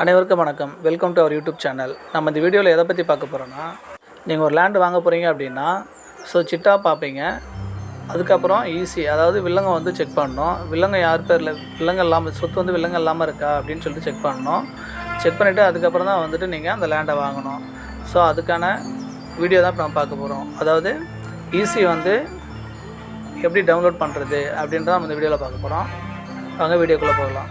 அனைவருக்கும் வணக்கம். Welcome to our YouTube channel. நம்ம இந்த வீடியோவில் எதை பற்றி பார்க்க போகிறோன்னா, நீங்கள் ஒரு லேண்டு வாங்க போகிறீங்க அப்படின்னா சிட்டா பார்ப்பீங்க. அதுக்கப்புறம் ஈசி, அதாவது வில்லங்க வந்து செக் பண்ணணும். வில்லங்க யார் பேரில், வில்லங்க இல்லாமல், சொத்து வந்து வில்லங்க இல்லாமல் இருக்கா அப்படின்னு சொல்லிட்டு செக் பண்ணணும். செக் பண்ணிவிட்டு அதுக்கப்புறம் தான் வந்துட்டு நீங்கள் அந்த லேண்டை வாங்கணும். அதுக்கான வீடியோ தான் இப்போ நம்ம பார்க்க போகிறோம். அதாவது ஈசி வந்து எப்படி டவுன்லோட் பண்ணுறது அப்படின்றத நம்ம இந்த வீடியோவில் பார்க்க போகிறோம். வாங்க வீடியோக்குள்ளே போகலாம்.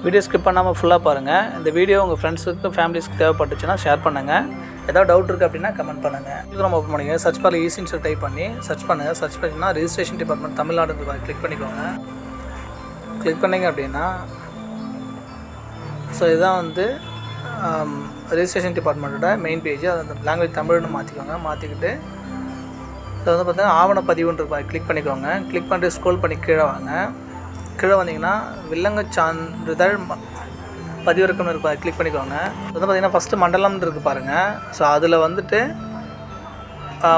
வீடியோ ஸ்கிப் பண்ணாமல் ஃபுல்லாக பாருங்கள். இந்த வீடியோ உங்கள் ஃப்ரெண்ட்ஸுக்கு ஃபேமிலிஸ்க்கு தேவைப்பட்டுச்சுன்னா ஷேர் பண்ணுங்கள். ஏதாவது டவுட் இருக்குது அப்படின்னா கமெண்ட் பண்ணுங்கள். நம்ம ஓப்பன் பண்ணிங்க, சர்ச் பாரில் ஈஸின்னு சொல்லி டைப் பண்ணி சர்ச் பண்ணுங்கள். சர்ச் பண்ணிங்கன்னா ரெஜிஸ்ட்ரேஷன் டிபார்ட்மெண்ட் தமிழ்நாடு கிளிக் பண்ணிக்கோங்க. கிளிக் பண்ணிங்க அப்படின்னா இதுதான் வந்து ரெஜிஸ்ட்ரேஷன் டிபார்ட்மெண்ட்டோட மெயின் பேஜ். அந்த லாங்குவேஜ் தமிழ்னு மாற்றிக்கோங்க. மாற்றிக்கிட்டு வந்து பார்த்தீங்கன்னா ஆவணப்பதிவுன்னு இருப்பாங்க, கிளிக் பண்ணிக்கோங்க. கிளிக் பண்ணிட்டு ஸ்க்ரோல் பண்ணி கீழே வாங்க. கீழே வந்தீங்கன்னா வில்லங்க சான்றிதழ் பதிவிறக்கம் இருப்பா, கிளிக் பண்ணிக்கோங்க. வந்து பார்த்திங்கன்னா ஃபஸ்ட்டு மண்டலம்னு இருக்குது பாருங்கள். அதில் வந்துட்டு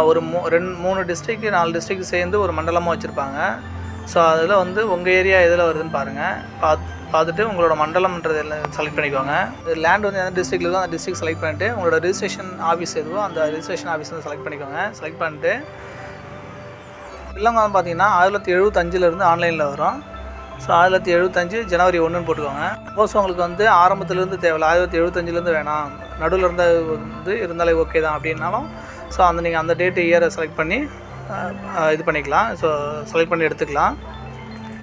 ஒரு 3 டிஸ்ட்ரிக்ட் 4 டிஸ்ட்ரிக்ட் சேர்ந்து ஒரு மண்டலமாக வச்சுருப்பாங்க. அதில் வந்து உங்கள் ஏரியா எதில் வருதுன்னு பாருங்கள். பார்த்துட்டு உங்களோட மண்டலம்ன்றது எல்லாம் செலக்ட் பண்ணிக்கோங்க. லேண்ட் வந்து எந்த டிஸ்ட்ரிக்டில் இருக்கோ அந்த டிஸ்ட்ரிக்ட் செலக்ட் பண்ணிவிட்டு உங்களோட ரிஜிஸ்ட்ரேஷன் ஆஃபீஸ் எதுவோ அந்த ரிஜிஸ்ட்ரேஷன் ஆஃபீஸ் வந்து செலக்ட் பண்ணிக்கோங்க. செலக்ட் பண்ணிட்டு வில்லங்க வந்து பார்த்திங்கன்னா 1975 ஆன்லைனில் வரும். 1975 ஜனவரி 1ன்னு போட்டுக்கோங்க. சப்போஸ் உங்களுக்கு வந்து ஆரம்பத்துலேருந்து தேவையில்ல, 1975 வேணாம், நடுவில் வந்து இருந்தாலே ஓகே தான் அப்படின்னாலும் நீங்கள் அந்த டேட்டு இயரை செலக்ட் பண்ணி இது பண்ணிக்கலாம். செலக்ட் பண்ணி எடுத்துக்கலாம்.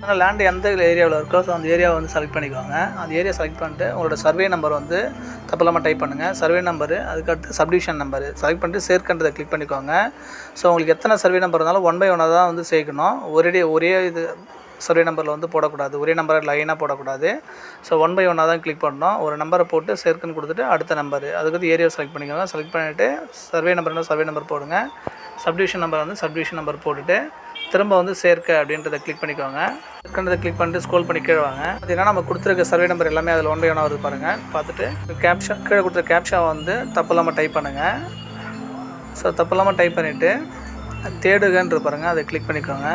ஆனால் லேண்டு எந்த ஏரியாவில் இருக்கோ அந்த ஏரியாவை வந்து செலக்ட் பண்ணிக்கோங்க. அந்த ஏரியா செலக்ட் பண்ணிட்டு உங்களோட சர்வே நம்பர் வந்து தப்பில்லாமல் டைப் பண்ணுங்கள். சர்வே நம்பரு, அதுக்கடுத்து சப்டிவிஷன் நம்பரு செலக்ட் பண்ணிட்டு சேர்க்கின்றதை கிளிக் பண்ணிக்கோங்க. உங்களுக்கு எத்தனை சர்வே நம்பர் இருந்தாலும் 1 by 1 தான் வந்து சேர்க்கணும். ஒரே இது சர்வே நம்பரில் வந்து போடக்கூடாது, ஒரே நம்பரை லைனாக போடக்கூடாது. 1 by 1 தான் கிளிக் பண்ணணும். ஒரு நம்பரை போட்டு சேர்க்குன்னு கொடுத்துட்டு அடுத்த நம்பரு, அதுக்கு ஏரியா செலக்ட் பண்ணிக்கோங்க. செலக்ட் பண்ணிவிட்டு சர்வே நம்பர் போடுங்க. சப்டிவிஷன் நம்பர் வந்து சப்டிவிஷன் நம்பர் போட்டுட்டு திரும்ப வந்து சேர்க்க அப்படின்றத கிளிக் பண்ணிக்கோங்க. சேர்க்கின்றதை கிளிக் பண்ணிட்டு ஸ்க்ரோல் பண்ணி கீழே வாங்க. பார்த்தீங்கன்னா நம்ம கொடுத்துருக்க சர்வே நம்பர் எல்லாமே அதில் 1 by 1 வருது பாருங்கள். பார்த்துட்டு கேப்ஷா, கீழே கொடுத்த கேப்ஷாவை வந்து தப்பில்லாமல் டைப் பண்ணுங்கள். தப்பில்லாமல் டைப் பண்ணிவிட்டு தேடுகன்று பாருங்கள், அதை கிளிக் பண்ணிக்கோங்க.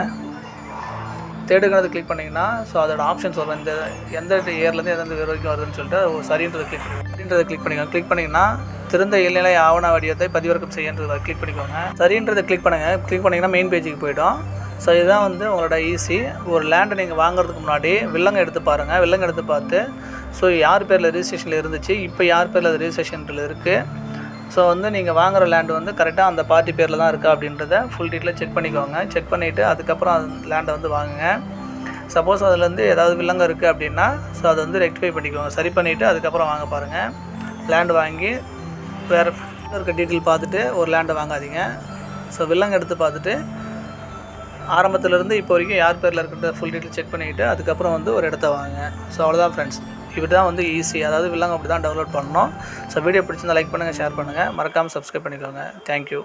தேடுகிறது கிளிக் பண்ணிங்கன்னா அதோட ஆப்ஷன்ஸ் வரும். இந்த எந்த இயர்லேருந்து எந்த வரைக்கும் வருதுன்னு சொல்லிட்டு சரின்றதை கிளிக் பண்ணிக்கோங்க. கிளிக் பண்ணிங்கன்னா திறந்த இயல்நிலை ஆவண வடிவத்தை பதிவிறக்கம் செய்யன்றதை கிளிக் பண்ணிக்கோங்க. சரின்றதை கிளிக் பண்ணுங்கள். கிளிக் பண்ணிங்கன்னா மெயின் பேஜுக்கு போய்டும். இதுதான் வந்து உங்களோட ஈஸி. ஒரு லேண்டை நீங்கள் வாங்குறதுக்கு முன்னாடி வில்லங்க எடுத்து பாருங்கள். வில்லங்க எடுத்து பார்த்து யார் பேரில் ரெஜிஸ்ட்ரேஷனில் இருந்துச்சு, இப்போ யார் பேரில் அது ரெஜிஸ்ட்ரேஷனில் இருக்குது, வந்து நீங்கள் வாங்குகிற லேண்டு வந்து கரெக்டாக அந்த பார்ட்டி பேரில் தான் இருக்கா அப்படின்றத ஃபுல் டீட்டெயிலாக செக் பண்ணிக்கோங்க. செக் பண்ணிவிட்டு அதுக்கப்புறம் அந்த லேண்டை வந்து வாங்குங்க. சப்போஸ் அதுலேருந்து ஏதாவது வில்லங்க இருக்குது அப்படின்னா அதை வந்து ரெக்டிஃபை பண்ணிக்கோங்க. சரி பண்ணிவிட்டு அதுக்கப்புறம் வாங்க பாருங்கள். லேண்டு வாங்கி வேறு இருக்க டீட்டெயில் பார்த்துட்டு ஒரு லேண்டை வாங்காதீங்க. வில்லங்க எடுத்து பார்த்துட்டு ஆரம்பத்துலேருந்து இப்போ வரைக்கும் யார் பேரில் இருக்கிறத ஃபுல் டீட்டெயில் செக் பண்ணிவிட்டு அதுக்கப்புறம் வந்து ஒரு இடத்த வாங்க. அவ்வளோதான் ஃப்ரெண்ட்ஸ். இப்படி தான் வந்து ஈஸி, அதாவது வில்லங்க அப்படி தான் டவுன்லோட் பண்ணணும். வீடியோ பிடிச்சிருந்தா லைக் பண்ணுங்கள், ஷேர் பண்ணுங்கள், மறக்காமல் சப்ஸ்கிரைப் பண்ணிக்கோங்க. தேங்க்யூ.